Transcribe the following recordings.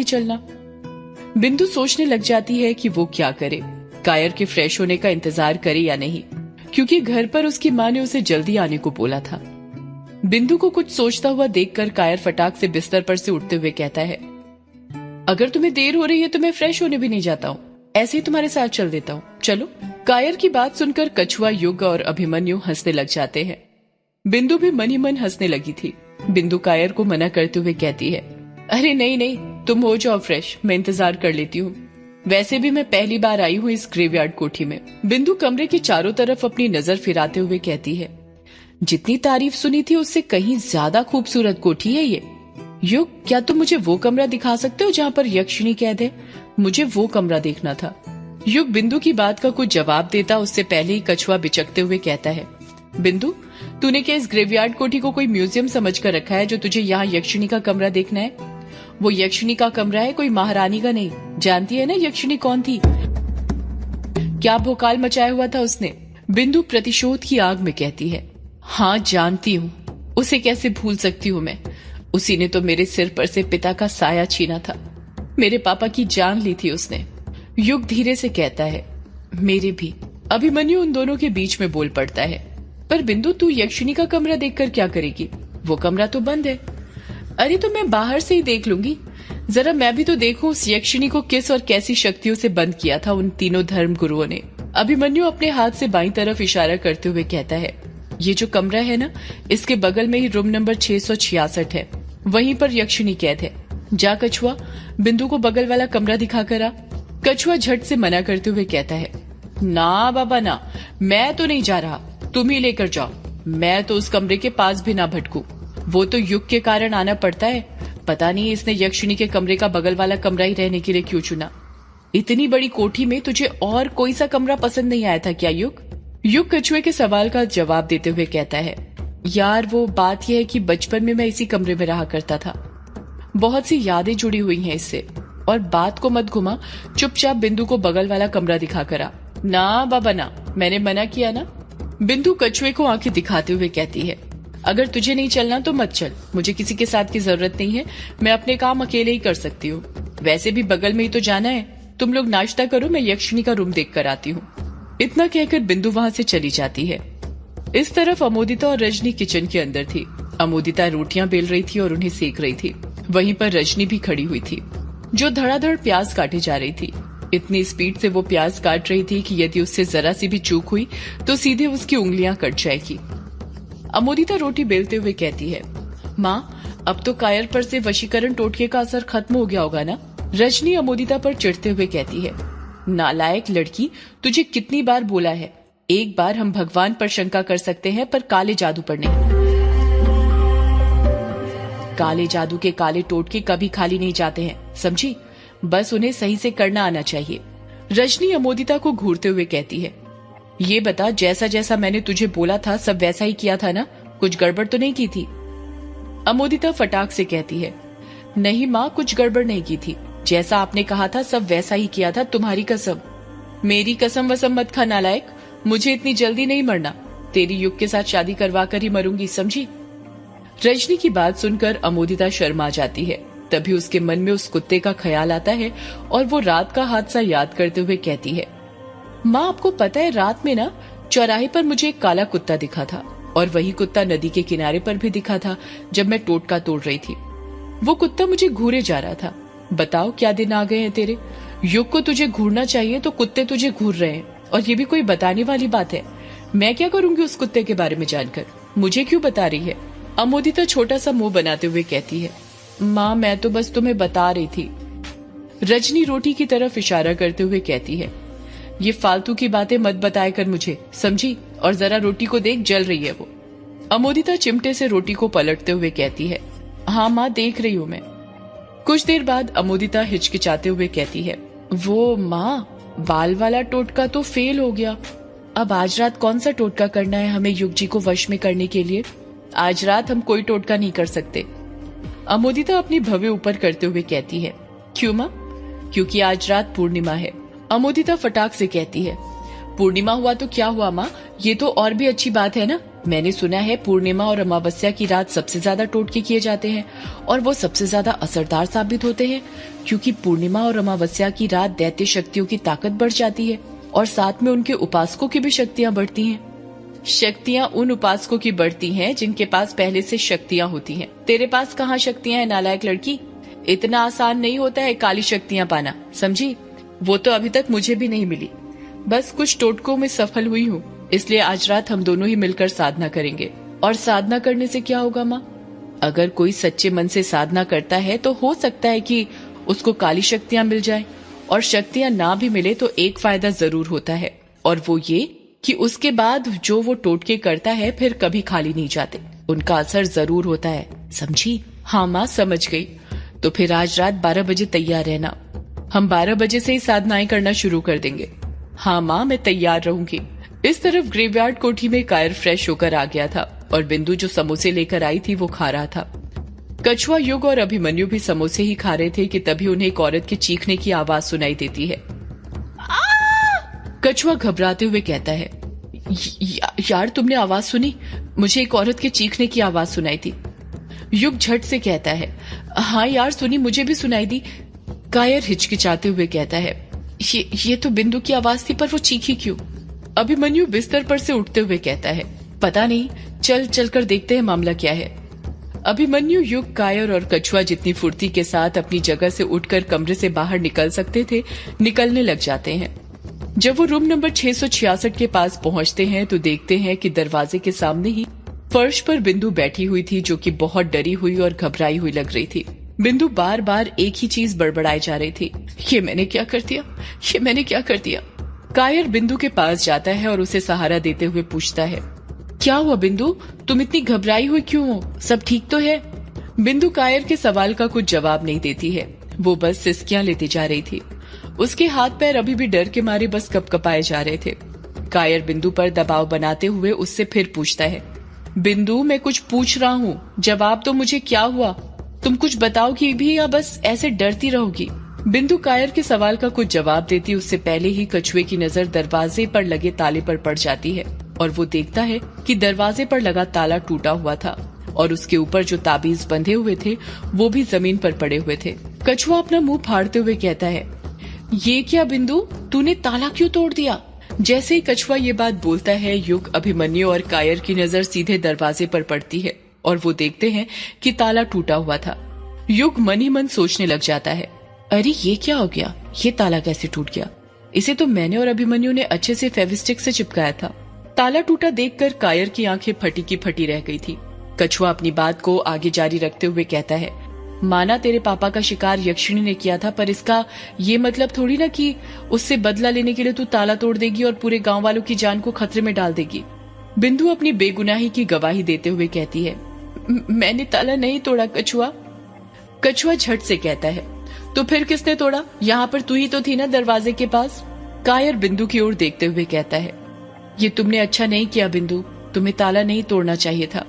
चलना। बिंदु सोचने लग जाती है कि वो क्या करे, कायर के फ्रेश होने का इंतजार करे या नहीं, क्योंकि घर पर उसकी माँ ने उसे जल्दी आने को बोला था। बिंदु को कुछ सोचता हुआ देखकर कायर फटाक से बिस्तर पर से उठते हुए कहता है, अगर तुम्हें देर हो रही है तो मैं फ्रेश होने भी नहीं जाता हूँ, ऐसे ही तुम्हारे साथ चल देता हूँ, चलो। कायर की बात सुनकर कछुआ, युग और अभिमन्यु हंसने लग जाते हैं। बिंदु भी मन ही मन हंसने लगी थी। बिंदु कायर को मना करते हुए कहती है, अरे नहीं नहीं, तुम हो जाओ फ्रेश, मैं इंतजार कर लेती हूँ। वैसे भी मैं पहली बार आई हूँ इस ग्रेवयार्ड कोठी में। बिंदु कमरे के चारों तरफ अपनी नजर फिराते हुए कहती है, जितनी तारीफ सुनी थी उससे कहीं ज्यादा खूबसूरत कोठी है ये। युग, क्या तुम मुझे वो कमरा दिखा सकते हो जहाँ पर यक्षिणी कैद है? मुझे वो कमरा देखना था। युग बिंदु की बात का कुछ जवाब देता उससे पहले ही कछुआ बिचकते हुए कहता है, बिंदु, तूने क्या इस ग्रेवयार्ड कोठी को कोई म्यूजियम समझ कर रखा है जो तुझे यहाँ यक्षिणी का कमरा देखना है? वो यक्षिणी का कमरा है, कोई महारानी का नहीं। जानती है ना यक्षिणी कौन थी, क्या भोकाल मचाया हुआ था उसने? बिंदु प्रतिशोध की आग में कहती है, हाँ जानती हूँ, उसे कैसे भूल सकती हूँ मैं। उसी ने तो मेरे सिर पर से पिता का साया छीना था, मेरे पापा की जान ली थी उसने। युग धीरे से कहता है, मेरे भी। अभिमन्यु उन दोनों के बीच में बोल पड़ता है, पर बिंदु, तू यक्षिणी का कमरा देखकर क्या करेगी? वो कमरा तो बंद है। अरे तो मैं बाहर से ही देख लूंगी, जरा मैं भी तो देखूं उस यक्षिणी को किस और कैसी शक्तियों से बंद किया था उन तीनों धर्म गुरुओं ने। अभिमन्यु अपने हाथ से बाईं तरफ इशारा करते हुए कहता है, ये जो कमरा है ना, इसके बगल में ही रूम नंबर 666 है, वहीं पर यक्षिणी कैद है। जा कछुआ, बिंदु को बगल वाला कमरा दिखा कर आ। कछुआ झट से मना करते हुए कहता है, ना बाबा ना, मैं तो नहीं जा रहा, तुम ही लेकर जाओ। मैं तो उस कमरे के पास भी ना भटकूं, वो तो युग के कारण आना पड़ता है। पता नहीं इसने यक्षिणी के कमरे का बगल वाला कमरा ही रहने के लिए क्यों चुना। इतनी बड़ी कोठी में तुझे और कोई सा कमरा पसंद नहीं आया था क्या युग? युग कछुए के सवाल का जवाब देते हुए कहता है, यार वो बात यह है कि बचपन में मैं इसी कमरे में रहा करता था, बहुत सी यादें जुड़ी हुई हैं इससे। और बात को मत घुमा, चुपचाप बिंदु को बगल वाला कमरा दिखा कर आ। ना बाबा ना, मैंने मना किया ना। बिंदु कछुए को आंखें दिखाते हुए कहती है, अगर तुझे नहीं चलना तो मत चल, मुझे किसी के साथ की जरूरत नहीं है, मैं अपने काम अकेले ही कर सकती हूँ। वैसे भी बगल में ही तो जाना है, तुम लोग नाश्ता करो, मैं यक्षिणी का रूम देख कर आती हूँ। इतना कहकर बिंदु वहाँ से चली जाती है। इस तरफ अमोदिता और रजनी किचन के अंदर थी। अमोदिता रोटियां बेल रही थी और उन्हें सेक रही थी। वहीं पर रजनी भी खड़ी हुई थी, जो धड़ाधड़ प्याज काटे जा रही थी। इतनी स्पीड से वो प्याज काट रही थी कि यदि उससे जरा सी भी चूक हुई तो सीधे उसकी उंगलियां कट जाएगी। अमोदिता रोटी बेलते हुए कहती है, माँ, अब तो कायर पर से वशीकरण टोटके का असर खत्म हो गया होगा ना? रजनी अमोदिता पर चिढ़ते हुए कहती है, नालायक लड़की, तुझे कितनी बार बोला है, एक बार हम भगवान पर शंका कर सकते हैं पर काले जादू पर नहीं। काले जादू के काले टोटके कभी खाली नहीं जाते हैं, समझी? बस उन्हें सही से करना आना चाहिए। रजनी अमोदिता को घूरते हुए कहती है, ये बता, जैसा जैसा मैंने तुझे बोला था सब वैसा ही किया था ना? कुछ गड़बड़ तो नहीं की थी? अमोदिता फटाक से कहती है, नहीं माँ, कुछ गड़बड़ नहीं की थी, जैसा आपने कहा था सब वैसा ही किया था, तुम्हारी कसम। मेरी कसम वसम मत खा नालायक, मुझे इतनी जल्दी नहीं मरना, तेरी युग के साथ शादी करवा कर ही मरूंगी, समझी? रजनी की बात सुनकर अमोदिता शर्मा जाती है। तभी उसके मन में उस कुत्ते का ख्याल आता है और वो रात का हादसा याद करते हुए कहती है, माँ आपको पता है, रात में ना चौराहे पर मुझे एक काला कुत्ता दिखा था और वही कुत्ता नदी के किनारे पर भी दिखा था जब मैं टोटका तोड़ रही थी। वो कुत्ता मुझे घूरे जा रहा था। बताओ क्या दिन आ गए हैं तेरे? युग को तुझे घूरना चाहिए तो कुत्ते तुझे घूर रहे हैं, और ये भी कोई बताने वाली बात है? मैं क्या करूंगी उस कुत्ते के बारे में जानकर? मुझे क्यों बता रही है? अमोदिता छोटा सा मुंह बनाते हुए कहती है, माँ मैं तो बस तुम्हें बता रही थी। रजनी रोटी की तरफ इशारा करते हुए कहती है, ये फालतू की बातें मत बताया कर मुझे, समझी? और जरा रोटी को देख, जल रही है वो। अमोदिता चिमटे से रोटी को पलटते हुए कहती है, हाँ माँ देख रही हूँ मैं। कुछ देर बाद अमोदिता हिचकिचाते हुए कहती है, वो माँ, बाल वाला टोटका तो फेल हो गया। अब आज रात कौन सा टोटका करना है हमें युग जी को वश में करने के लिए? आज रात हम कोई टोटका नहीं कर सकते। अमोदिता अपनी भवें ऊपर करते हुए कहती है, क्यों माँ? क्योंकि आज रात पूर्णिमा है। अमोदिता फटाक से कहती है, पूर्णिमा हुआ तो क्या हुआ माँ, ये तो और भी अच्छी बात है ना, मैंने सुना है पूर्णिमा और अमावस्या की रात सबसे ज्यादा टोटके किए जाते हैं और वो सबसे ज्यादा असरदार साबित होते हैं, क्योंकि पूर्णिमा और अमावस्या की रात दैत्य शक्तियों की ताकत बढ़ जाती है और साथ में उनके उपासकों की भी शक्तियां बढ़ती हैं। शक्तियां उन उपासकों की बढ़ती हैं जिनके पास पहले से शक्तियां होती हैं। तेरे पास कहाँ शक्तियां हैं नालायक लड़की? इतना आसान नहीं होता है काली शक्तियां पाना, समझी? वो तो अभी तक मुझे भी नहीं मिली। बस कुछ टोटकों में सफल हुई हूँ, इसलिए आज रात हम दोनों ही मिलकर साधना करेंगे। और साधना करने से क्या होगा माँ? अगर कोई सच्चे मन से साधना करता है तो हो सकता है कि उसको काली शक्तियां मिल जाए, और शक्तियां ना भी मिले तो एक फायदा जरूर होता है, और वो ये कि उसके बाद जो वो टोटके करता है फिर कभी खाली नहीं जाते, उनका असर जरूर होता है, समझी? हाँ माँ, समझ गई। तो फिर आज रात 12 बजे तैयार रहना। हम 12 बजे से ही साधनाएं करना शुरू कर देंगे। हाँ माँ, मैं तैयार रहूंगी। इस तरफ ग्रेवयार्ड कोठी में कायर फ्रेश होकर आ गया था और बिंदु जो समोसे लेकर आई थी वो खा रहा था। कछुआ, युग और अभिमन्यु भी समोसे ही खा रहे थे कि तभी उन्हें एक औरत के चीखने की आवाज सुनाई देती है। कछुआ घबराते हुए कहता है, यार तुमने आवाज सुनी? मुझे एक औरत के चीखने की आवाज सुनाई थी। युग झट से कहता है, हाँ यार सुनी, मुझे भी सुनाई दी। कायर हिचकिचाते हुए कहता है, ये तो बिंदु की आवाज थी, पर वो चीखी क्यों? अभिमन्यु बिस्तर पर से उठते हुए कहता है, पता नहीं, चल कर देखते हैं मामला क्या है। अभिमन्यु, युग, कायर और कछुआ जितनी फुर्ती के साथ अपनी जगह से उठकर कमरे से बाहर निकल सकते थे, निकलने लग जाते हैं। जब वो रूम नंबर 666 के पास पहुंचते हैं तो देखते हैं कि दरवाजे के सामने ही फर्श पर बिंदु बैठी हुई थी, जो कि बहुत डरी हुई और घबराई हुई लग रही थी। बिंदु बार बार एक ही चीज बड़बड़ाई जा रही थी, ये मैंने क्या कर दिया, ये मैंने क्या कर दिया। कायर बिंदु के पास जाता है और उसे सहारा देते हुए पूछता है, क्या हुआ बिंदु, तुम इतनी घबराई हुई क्यों हो, सब ठीक तो है? बिंदु कायर के सवाल का कुछ जवाब नहीं देती है, वो बस सिसकियां लेती जा रही थी। उसके हाथ पैर अभी भी डर के मारे बस कपकपाए जा रहे थे। कायर बिंदु पर दबाव बनाते हुए उससे फिर पूछता है, बिंदु मैं कुछ पूछ रहा हूँ, जवाब तो मुझे, क्या हुआ? तुम कुछ बताओगी भी या बस ऐसे डरती रहोगी? बिंदु कायर के सवाल का कुछ जवाब देती उससे पहले ही कछुए की नजर दरवाजे पर लगे ताले पर पड़ जाती है और वो देखता है कि दरवाजे पर लगा ताला टूटा हुआ था और उसके ऊपर जो ताबीज बंधे हुए थे वो भी जमीन पर पड़े हुए थे। कछुआ अपना मुंह फाड़ते हुए कहता है, ये क्या बिंदु, तूने ताला क्यों तोड़ दिया? जैसे ही कछुआ ये बात बोलता है, युग, अभिमन्यु और कायर की नजर सीधे दरवाजे पर पड़ती है और वो देखते हैं कि ताला टूटा हुआ था। युग मन ही मन सोचने लग जाता है, अरे ये क्या हो गया, ये ताला कैसे टूट गया? इसे तो मैंने और अभिमन्यु ने अच्छे से फेविस्टिक से चिपकाया था। ताला टूटा देखकर कायर की आंखें फटी की फटी रह गई थी। कछुआ अपनी बात को आगे जारी रखते हुए कहता है, माना तेरे पापा का शिकार यक्षिणी ने किया था, पर इसका ये मतलब थोड़ी ना कि उससे बदला लेने के लिए तू ताला तोड़ देगी और पूरे गांव वालों की जान को खतरे में डाल देगी। बिंदु अपनी बेगुनाही की गवाही देते हुए कहती है, मैंने ताला नहीं तोड़ा कछुआ। कछुआ झट से कहता है, तो फिर किसने तोड़ा? यहाँ पर तू ही तो थी ना दरवाजे के पास। कायर बिंदु की ओर देखते हुए कहता है, ये तुमने अच्छा नहीं किया बिंदु, तुम्हें ताला नहीं तोड़ना चाहिए था।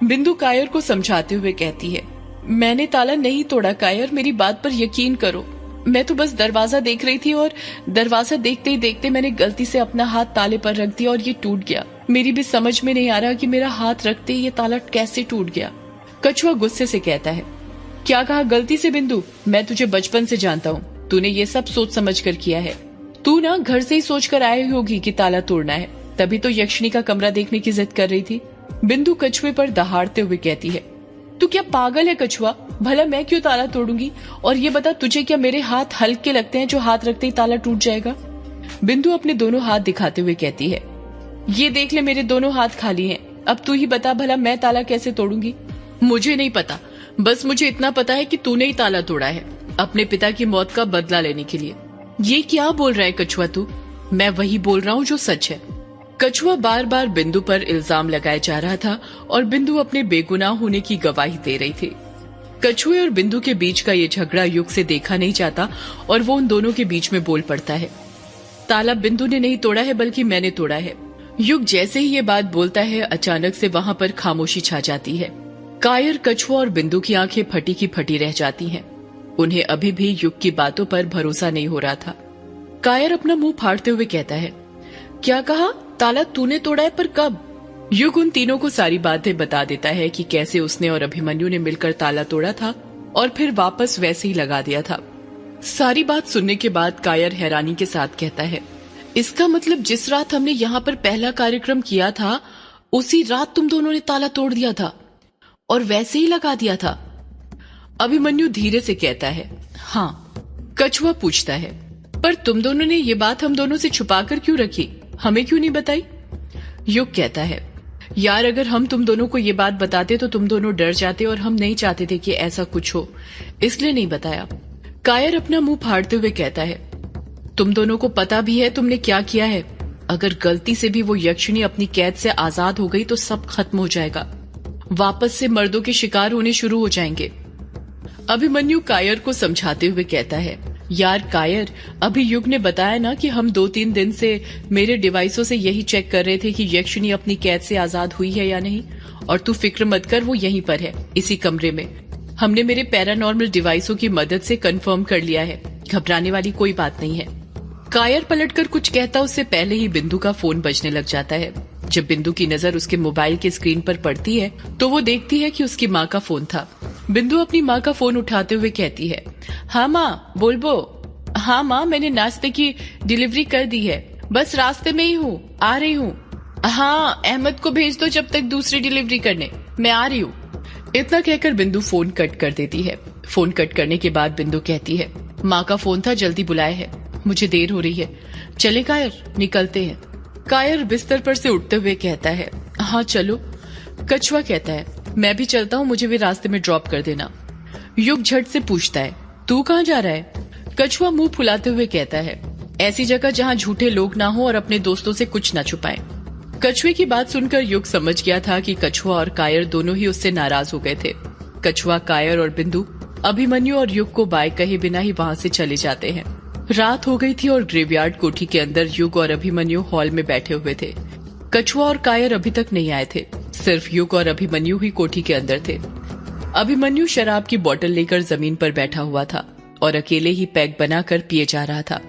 बिंदु कायर को समझाते हुए कहती है, मैंने ताला नहीं तोड़ा कायर, मेरी बात पर यकीन करो। मैं तो बस दरवाजा देख रही थी और दरवाजा देखते ही देखते मैंने गलती से अपना हाथ ताले पर रख दिया और ये टूट गया। मेरी भी समझ में नहीं आ रहा कि मेरा हाथ रखते ही ये ताला कैसे टूट गया। कछुआ गुस्से से कहता है, क्या कहा गलती से बिंदु? मैं तुझे बचपन से जानता हूँ, तूने ये सब सोच समझ कर किया है। तू ना घर से ही सोच कर आई होगी कि ताला तोड़ना है, तभी तो यक्षिणी का कमरा देखने की जिद कर रही थी। बिंदु कछुए पर दहाड़ते हुए कहती है, तू क्या पागल है कछुआ? भला मैं क्यों ताला तोड़ूंगी? और ये बता, तुझे क्या मेरे हाथ हल्के लगते हैं जो हाथ रखते ही ताला टूट जाएगा? बिंदु अपने दोनों हाथ दिखाते हुए कहती है, ये देख ले, मेरे दोनों हाथ खाली हैं। अब तू ही बता, भला मैं ताला कैसे तोड़ूंगी? मुझे नहीं पता, बस मुझे इतना पता है कि तूने ही ताला तोड़ा है अपने पिता की मौत का बदला लेने के लिए। ये क्या बोल रहा है कछुआ तू? मैं वही बोल रहा हूँ जो सच है। कछुआ बार बार बिंदु पर इल्जाम लगाया जा रहा था और बिंदु अपने बेगुनाह होने की गवाही दे रही थी। कछुए और बिंदु के बीच का ये झगड़ा युग से देखा नहीं जाता और वो उन दोनों के बीच में बोल पड़ता है, ताला बिंदु ने नहीं तोड़ा है बल्कि मैंने तोड़ा है। युग जैसे ही ये बात बोलता है, अचानक से वहाँ पर खामोशी छा जाती है। कायर, कछुआ और बिंदु की आंखें फटी की फटी रह जाती हैं। उन्हें अभी भी युग की बातों पर भरोसा नहीं हो रहा था। कायर अपना मुंह फाड़ते हुए कहता है, क्या कहा? ताला तूने तोड़ा है, पर कब? युग उन तीनों को सारी बातें बता देता है कि कैसे उसने और अभिमन्यु ने मिलकर ताला तोड़ा था और फिर वापस वैसे ही लगा दिया था। सारी बात सुनने के बाद कायर हैरानी के साथ कहता है, इसका मतलब जिस रात हमने यहाँ पर पहला कार्यक्रम किया था उसी रात तुम दोनों ने ताला तोड़ दिया था और वैसे ही लगा दिया था। अभिमन्यु धीरे से कहता है, हाँ। कछुआ पूछता है, पर तुम दोनों ने ये बात हम दोनों से छुपाकर क्यों रखी, हमें क्यों नहीं बताई? युग कहता है, यार अगर हम तुम दोनों को ये बात बताते तो तुम दोनों डर जाते और हम नहीं चाहते थे कि ऐसा कुछ हो, इसलिए नहीं बताया। कायर अपना मुंह फाड़ते हुए कहता है, तुम दोनों को पता भी है तुमने क्या किया है। अगर गलती से भी वो यक्षिणी अपनी कैद से आजाद हो गई तो सब खत्म हो जाएगा, वापस से मर्दों के शिकार होने शुरू हो जाएंगे। अभिमन्यु कायर को समझाते हुए कहता है, यार कायर, अभी युग ने बताया ना कि हम 2-3 दिन से मेरे डिवाइसों से यही चेक कर रहे थे कि यक्षिणी अपनी कैद से आजाद हुई है या नहीं, और तू फिक्र मत कर, वो यहीं पर है, इसी कमरे में। हमने मेरे पैरानॉर्मल डिवाइसों की मदद से कंफर्म कर लिया है, घबराने वाली कोई बात नहीं है। कायर पलटकर कुछ कहता उससे पहले ही बिंदु का फोन बजने लग जाता है। जब बिंदु की नजर उसके मोबाइल के स्क्रीन पर पड़ती है तो वो देखती है कि उसकी माँ का फोन था। बिंदु अपनी माँ का फोन उठाते हुए कहती है, हाँ माँ बोलबो। हाँ माँ, मैंने नाश्ते की डिलीवरी कर दी है, बस रास्ते में ही हूँ, आ रही हूँ। हाँ, अहमद को भेज दो जब तक दूसरी डिलीवरी करने, मैं आ रही हूँ। इतना कहकर बिंदु फोन कट कर देती है। फोन कट करने के बाद बिंदु कहती है, माँ का फोन था, जल्दी बुलाए है, मुझे देर हो रही है, चले कायर, निकलते हैं। कायर बिस्तर पर से उठते हुए कहता है, हाँ चलो। कछुआ कहता है, मैं भी चलता हूँ, मुझे भी रास्ते में ड्रॉप कर देना। युग झट से पूछता है, तू कहाँ जा रहा है? कछुआ मुंह फुलाते हुए कहता है, ऐसी जगह जहाँ झूठे लोग ना हो और अपने दोस्तों से कुछ ना छुपाएं। कछुए की बात सुनकर युग समझ गया था कि कछुआ और कायर दोनों ही उससे नाराज हो गए थे। कछुआ, कायर और बिंदु अभिमन्यु और युग को बाय कहे बिना ही वहाँ से चले जाते हैं। रात हो गई थी और ग्रेवयार्ड कोठी के अंदर युग और अभिमन्यु हॉल में बैठे हुए थे। कछुआ और कायर अभी तक नहीं आए थे, सिर्फ युग और अभिमन्यु ही कोठी के अंदर थे। अभिमन्यु शराब की बोतल लेकर जमीन पर बैठा हुआ था और अकेले ही पैग बनाकर पिए जा रहा था।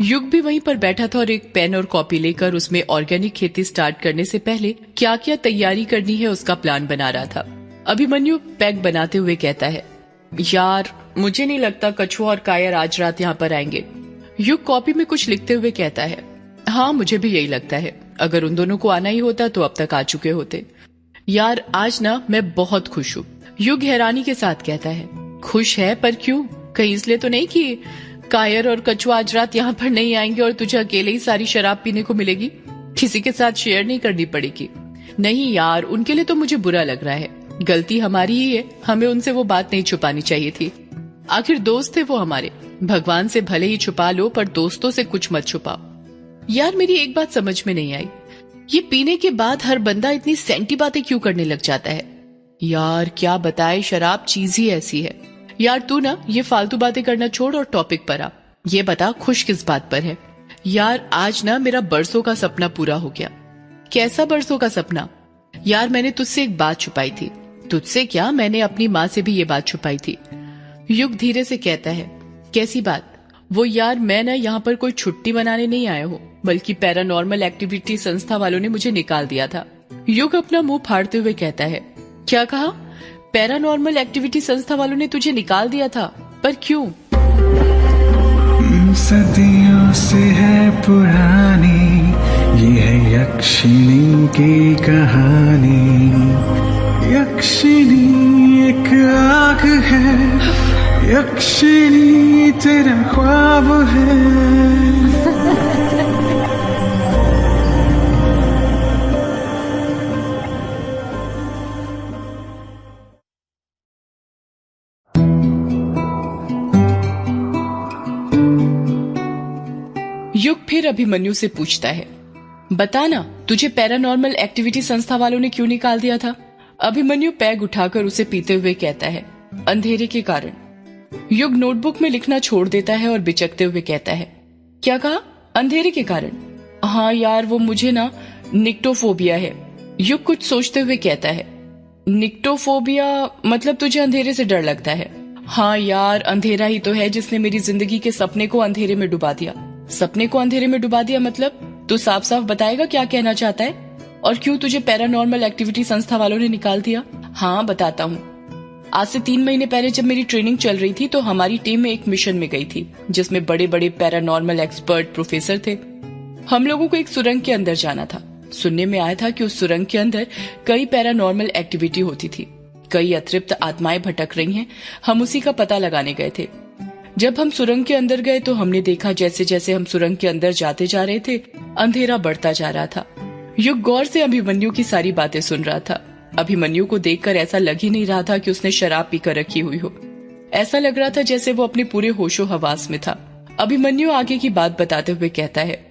युग भी वहीं पर बैठा था और एक पेन और कॉपी लेकर उसमें ऑर्गेनिक खेती स्टार्ट करने से पहले क्या क्या तैयारी करनी है उसका प्लान बना रहा था। अभिमन्यु पैग बनाते हुए कहता है, यार मुझे नहीं लगता कछुआ और कायर आज रात यहाँ पर आएंगे। युग कॉपी में कुछ लिखते हुए कहता है, हाँ मुझे भी यही लगता है, अगर उन दोनों को आना ही होता तो अब तक आ चुके होते। यार आज ना मैं बहुत खुश हूँ। युग हैरानी के साथ कहता है, खुश है पर क्यों? कहीं इसलिए तो नहीं कि कायर और कछुआ आज रात यहाँ पर नहीं आएंगे और तुझे अकेले ही सारी शराब पीने को मिलेगी, किसी के साथ शेयर नहीं करनी पड़ेगी? नहीं यार, उनके लिए तो मुझे बुरा लग रहा है, गलती हमारी ही है, हमें उनसे वो बात नहीं छुपानी चाहिए थी। आखिर दोस्त थे वो हमारे, भगवान से भले ही छुपा लो पर दोस्तों से कुछ मत छुपाओ। यार मेरी एक बात समझ में नहीं आई, ये पीने के बाद हर बंदा इतनी सेंटी बातें क्यों करने लग जाता है? यार क्या बताए, शराब चीज ही ऐसी है। यार तू ना ये फालतू बातें करना छोड़ और टॉपिक पर आ। ये बता खुश किस बात पर है? यार आज ना मेरा बरसों का सपना पूरा हो गया। कैसा बरसों का सपना? यार मैंने तुझसे एक बात छुपाई थी। तुझसे क्या, मैंने अपनी माँ से भी ये बात छुपाई थी। युग धीरे से कहता है, कैसी बात? वो यार मैं ना यहाँ पर कोई छुट्टी मनाने नहीं आया हूँ, बल्कि पैरानॉर्मल एक्टिविटी संस्था वालों ने मुझे निकाल दिया था। युग अपना मुंह फाड़ते हुए कहता है, क्या कहा? पैरानॉर्मल एक्टिविटी संस्था वालों ने तुझे निकाल दिया था, पर क्यों? सदियों से है पुरानी ये है यक्षिणी की कहानी। यक्षिणी एक आग है, यक्षिणी तेरा ख्वाब है। युग फिर अभिमन्यु से पूछता है, बता ना तुझे पैरानॉर्मल एक्टिविटी संस्था वालों ने क्यों निकाल दिया था? अभिमन्यु पैग उठाकर उसे पीते हुए कहता है, अंधेरे के कारण। युग नोटबुक में लिखना छोड़ देता है और बिचकते हुए कहता है, क्या कहा? अंधेरे के कारण? हाँ यार वो मुझे ना निक्टोफोबिया है। युग कुछ सोचते हुए कहता है, निक्टोफोबिया मतलब तुझे अंधेरे से डर लगता है? हाँ यार अंधेरा ही तो है जिसने मेरी जिंदगी के सपने को अंधेरे में डुबा दिया। सपने को अंधेरे में डुबा दिया मतलब? तू साफ साफ बताएगा क्या कहना चाहता है? और क्यों तुझे पैरानॉर्मल एक्टिविटी संस्था वालों ने निकाल दिया? हाँ बताता हूँ। आज से 3 महीने पहले जब मेरी ट्रेनिंग चल रही थी तो हमारी टीम में एक मिशन में गई थी जिसमें बड़े बड़े पैरानॉर्मल एक्सपर्ट प्रोफेसर थे। हम लोगों को एक सुरंग के अंदर जाना था। सुनने में आया था कि उस सुरंग के अंदर कई पैरानॉर्मल एक्टिविटी होती थी, कई अतृप्त आत्माएं भटक रही हैं। हम उसी का पता लगाने गए थे। जब हम सुरंग के अंदर गए तो हमने देखा जैसे जैसे हम सुरंग के अंदर जाते जा रहे थे अंधेरा बढ़ता जा रहा था। युग गौर से अभिमन्यु की सारी बातें सुन रहा था। अभिमन्यु को देखकर ऐसा लग ही नहीं रहा था कि उसने शराब पीकर रखी हुई हो। ऐसा लग रहा था जैसे वो अपने पूरे होशो हवास में था। अभिमन्यु आगे की बात बताते हुए कहता है,